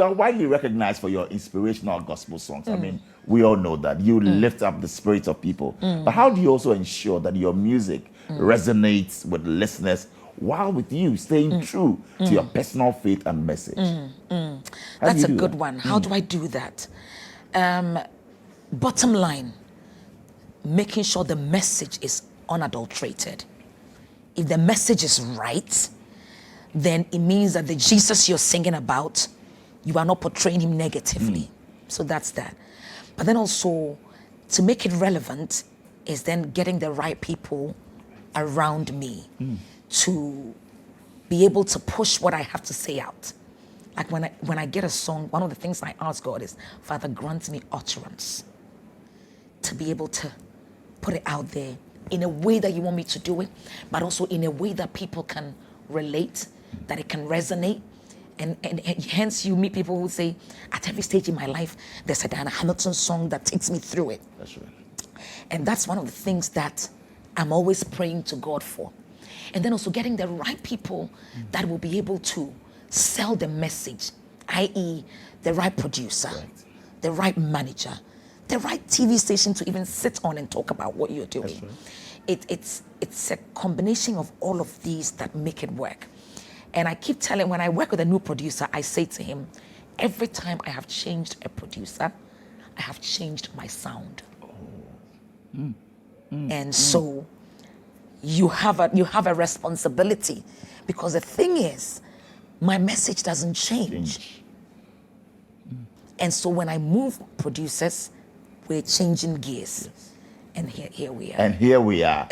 You are widely recognized for your inspirational gospel songs. I mean, we all know that you lift up the spirits of people. But how do you also ensure that your music resonates with listeners while with you staying true to your personal faith and message? That's a good one. How do I do that? Bottom line, making sure the message is unadulterated. If the message is right, then it means that the Jesus you're singing about, you are not portraying him negatively. So that's that. But then also, to make it relevant is then getting the right people around me to be able to push what I have to say out. Like when I get a song, one of the things I ask God is, Father, grant me utterance to be able to put it out there in a way that you want me to do it, but also in a way that people can relate, that it can resonate. And hence you meet people who say, at every stage in my life, there's a Diana Hamilton song that takes me through it. That's right. And that's one of the things that I'm always praying to God for. And then also getting the right people that will be able to sell the message, i.e. the right producer, the right manager, the right TV station to even sit on and talk about what you're doing. Right. It's a combination of all of these that make it work. And I keep telling, when I work with a new producer, I say to him, every time I have changed a producer, I have changed my sound. So you have a responsibility, because the thing is, my message doesn't change. And so when I move producers, we're changing gears. And here we are. And here we are.